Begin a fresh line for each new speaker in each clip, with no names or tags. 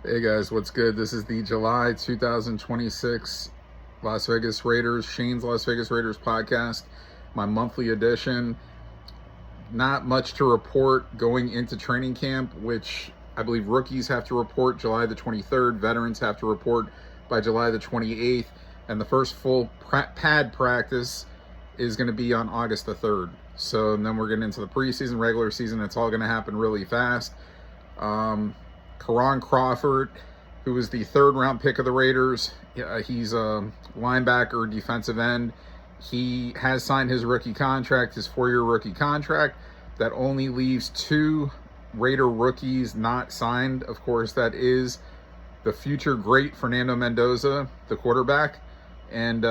Hey guys, what's good? This is the July 2026 Las Vegas Raiders, Shane's Las Vegas Raiders podcast, my monthly edition. Not much to report going into training camp, which I believe rookies have to report July the 23rd, veterans have to report by July the 28th, and the first full pad practice is going to be on August the 3rd. So and then we're getting into the preseason, regular season. It's all going to happen really fast. Keyron Crawford, who was the third-round pick of the Raiders. He's a linebacker, defensive end. He has signed his rookie contract, his 4-year rookie contract. That only leaves 2 Raider rookies not signed. Of course, that is the future great Fernando Mendoza, the quarterback. And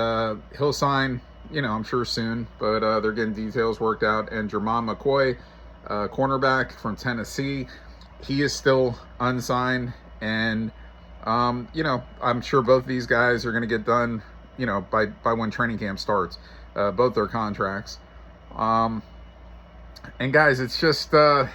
he'll sign, I'm sure soon, but they're getting details worked out. And Jermon McCoy, cornerback from Tennessee, he is still unsigned, and I'm sure both these guys are going to get done, by when training camp starts, both their contracts. And guys, it's just, I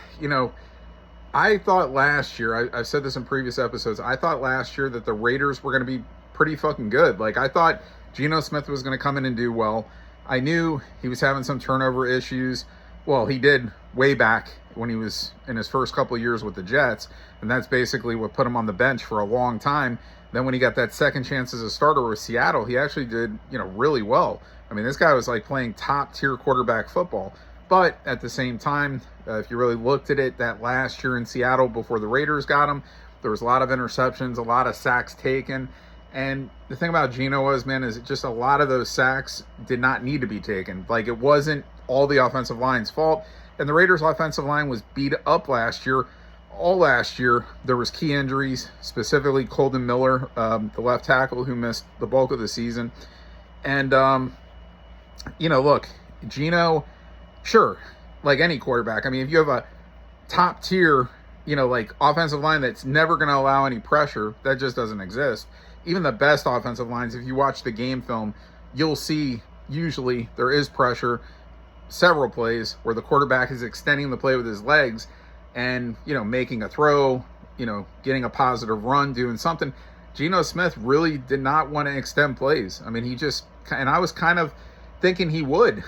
thought last year, I've said this in previous episodes, I thought last year that the Raiders were going to be pretty fucking good. Like, I thought Geno Smith was going to come in and do well. I knew he was having some turnover issues. Well, he did way back when he was in his first couple of years with the Jets, and that's basically what put him on the bench for a long time. Then when he got that second chance as a starter with Seattle, he actually did, really well. I mean, this guy was like playing top-tier quarterback football. But at the same time, if you really looked at it, that last year in Seattle before the Raiders got him, there was a lot of interceptions, a lot of sacks taken. And the thing about Geno was, man, is just a lot of those sacks did not need to be taken. Like, it wasn't all the offensive line's fault. And the Raiders' offensive line was beat up last year. All last year, there was key injuries, specifically Colton Miller, the left tackle, who missed the bulk of the season. And, look, Geno, sure, like any quarterback. I mean, if you have a top tier, offensive line that's never going to allow any pressure, that just doesn't exist. Even the best offensive lines, if you watch the game film, you'll see usually there is pressure, several plays where the quarterback is extending the play with his legs and, making a throw, getting a positive run, doing something. Geno Smith really did not want to extend plays. I mean, and I was kind of thinking he would,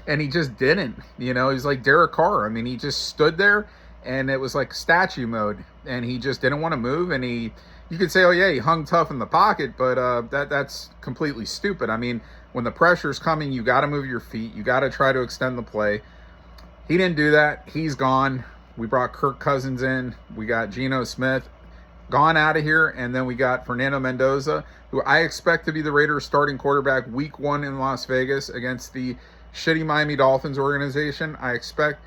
and he just didn't. He's like Derek Carr. I mean, he just stood there, and it was like statue mode, and he just didn't want to move, and you could say, oh yeah, he hung tough in the pocket, but that's completely stupid. I mean, when the pressure's coming, you got to move your feet. You got to try to extend the play. He didn't do that. He's gone. We brought Kirk Cousins in. We got Geno Smith gone out of here, and then we got Fernando Mendoza, who I expect to be the Raiders' starting quarterback week 1 in Las Vegas against the shitty Miami Dolphins organization. I expect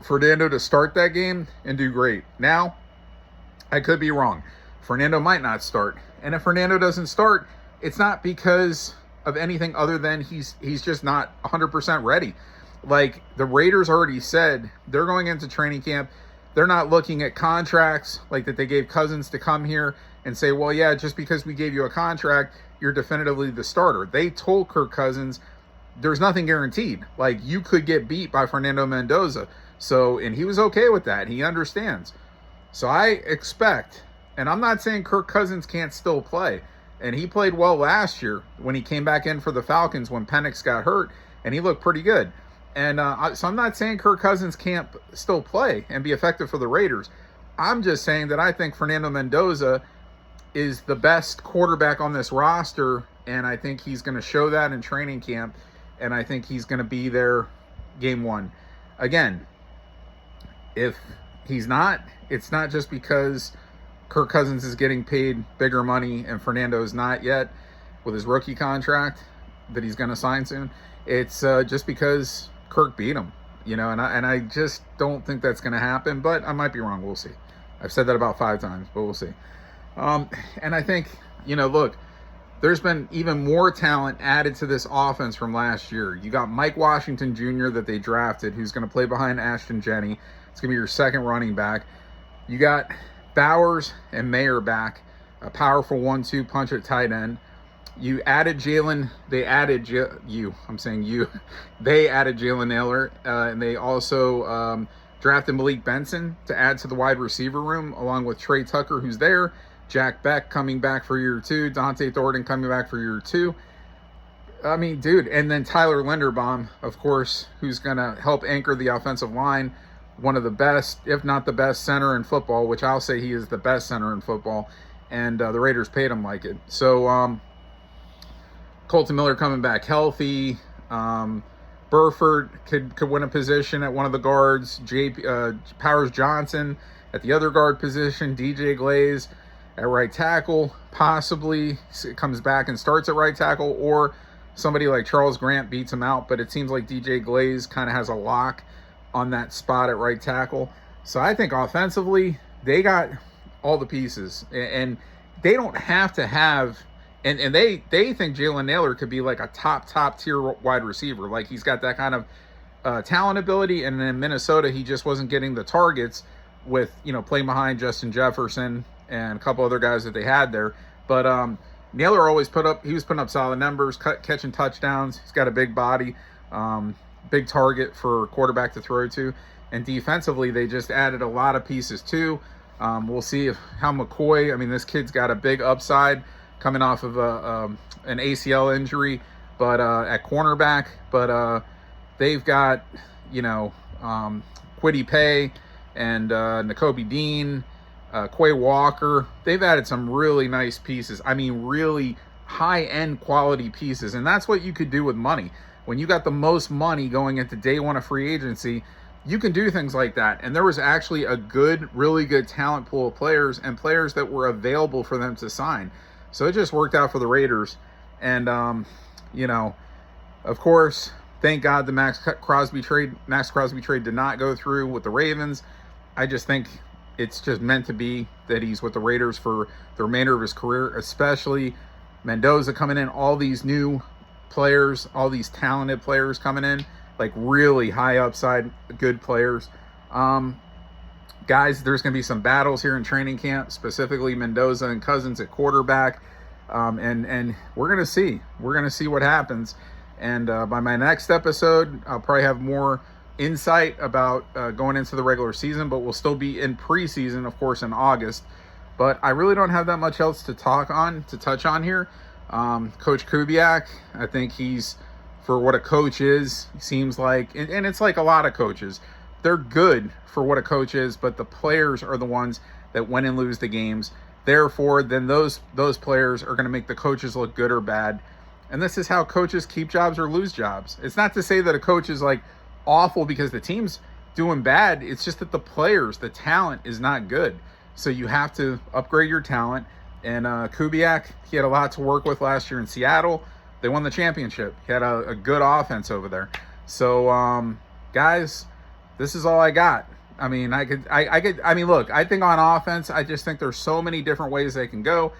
Fernando to start that game and do great. Now, I could be wrong. Fernando might not start. And if Fernando doesn't start, it's not because of anything other than he's just not 100% ready. Like, the Raiders already said they're going into training camp. They're not looking at contracts like that they gave Cousins to come here and say, well, yeah, just because we gave you a contract, you're definitively the starter. They told Kirk Cousins there's nothing guaranteed. Like, you could get beat by Fernando Mendoza. So, and he was okay with that. He understands. So I expect, and I'm not saying Kirk Cousins can't still play. And he played well last year when he came back in for the Falcons when Penix got hurt, and he looked pretty good. And so I'm not saying Kirk Cousins can't still play and be effective for the Raiders. I'm just saying that I think Fernando Mendoza is the best quarterback on this roster, and I think he's going to show that in training camp, and I think he's going to be there game 1. Again, if he's not, it's not just because Kirk Cousins is getting paid bigger money and Fernando is not yet with his rookie contract that he's going to sign soon. It's just because Kirk beat him, and I just don't think that's going to happen, but I might be wrong. We'll see. I've said that about 5 times, but we'll see. And I think, look, there's been even more talent added to this offense from last year. You got Mike Washington Jr. that they drafted, who's going to play behind Ashton Jenney. It's going to be your second running back. You got Bowers and Mayer back, a powerful 1-2 punch at tight end. You added Jalen. They added you. I'm saying you. They added Jalen Naylor, and they also drafted Malik Benson to add to the wide receiver room, along with Trey Tucker, who's there, Jack Beck coming back for year 2, Dante Thornton coming back for year 2. I mean, dude, and then Tyler Linderbaum, of course, who's going to help anchor the offensive line. One of the best, if not the best, center in football, which I'll say he is the best center in football. And the Raiders paid him like it. So Colton Miller coming back healthy. Burford could win a position at one of the guards. Powers Johnson at the other guard position. DJ Glaze at right tackle. Possibly comes back and starts at right tackle, or somebody like Charles Grant beats him out. But it seems like DJ Glaze kind of has a lock on that spot at right tackle. So I think offensively, they got all the pieces. And they don't have to have... And they think Jalen Nailor could be like a top tier wide receiver. Like, he's got that kind of talent ability. And in Minnesota, he just wasn't getting the targets with, playing behind Justin Jefferson and a couple other guys that they had there. But Nailor always he was putting up solid numbers, catching touchdowns. He's got a big body, big target for quarterback to throw to. And defensively, they just added a lot of pieces too. We'll see how McCoy, this kid's got a big upside coming off of an ACL injury, but at cornerback. But they've got, Kwity Paye and Nakobe Dean, Quay Walker. They've added some really nice pieces. Really high-end quality pieces. And that's what you could do with money. When you got the most money going into day one of free agency, you can do things like that. And there was actually a really good talent pool of players and players that were available for them to sign. So it just worked out for the Raiders. And, of course, thank God the Max Crosby trade did not go through with the Ravens. I just think it's just meant to be that he's with the Raiders for the remainder of his career, especially Mendoza coming in, all these new players, all these talented players coming in, like really high upside, good players. Guys, there's going to be some battles here in training camp, specifically Mendoza and Cousins at quarterback. And we're going to see. We're going to see what happens. And by my next episode, I'll probably have more insight about going into the regular season, but we'll still be in preseason, of course, in August. But I really don't have that much else to touch on here. Coach Kubiak, I think he's, for what a coach is, seems like, and it's like a lot of coaches, they're good for what a coach is, but the players are the ones that win and lose the games. Therefore, then those players are going to make the coaches look good or bad. And this is how coaches keep jobs or lose jobs. It's not to say that a coach is like awful because the team's doing bad. It's just that the players, the talent is not good. So you have to upgrade your talent. And Kubiak, he had a lot to work with last year in Seattle. They won the championship. He had a good offense over there. So, guys, this is all I got. Look, I think on offense, I just think there's so many different ways they can go.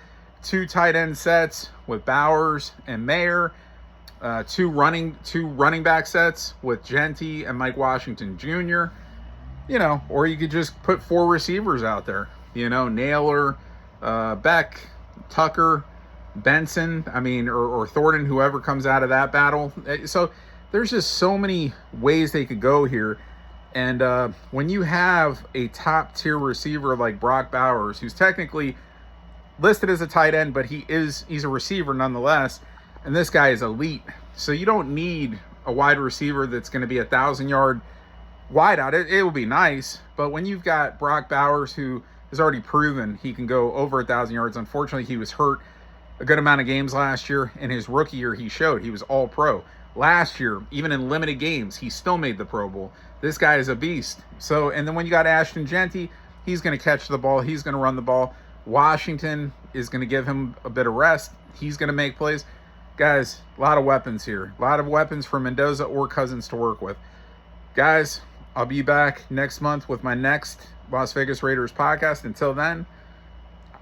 2 tight end sets with Bowers and Mayer. 2 running back sets with Genty and Mike Washington Jr. Or you could just put 4 receivers out there. Nailor, Beck, Tucker, Benson, or Thornton, whoever comes out of that battle. So there's just so many ways they could go here. And when you have a top-tier receiver like Brock Bowers, who's technically listed as a tight end, but he's a receiver nonetheless, and this guy is elite. So you don't need a wide receiver that's going to be 1,000-yard wide out. It will be nice, but when you've got Brock Bowers, who has already proven he can go over 1,000 yards. Unfortunately, he was hurt a good amount of games last year. In his rookie year, he showed he was all pro. Last year, even in limited games, he still made the Pro Bowl. This guy is a beast. So, and then when you got Ashton Genty, he's going to catch the ball. He's going to run the ball. Washington is going to give him a bit of rest. He's going to make plays. Guys, a lot of weapons here. A lot of weapons for Mendoza or Cousins to work with. Guys, I'll be back next month with my next Las Vegas Raiders podcast. Until then,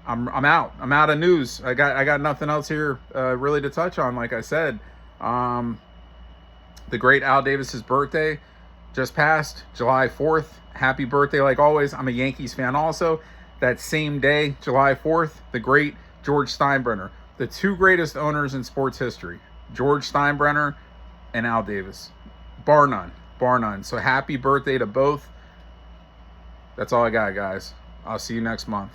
I'm out. I'm out of news. I got nothing else here really to touch on. Like I said, the great Al Davis's birthday just passed, July 4th. Happy birthday, like always. I'm a Yankees fan also. That same day, July 4th, the great George Steinbrenner. The 2 greatest owners in sports history, George Steinbrenner and Al Davis. Bar none. So happy birthday to both. That's all I got, guys. I'll see you next month.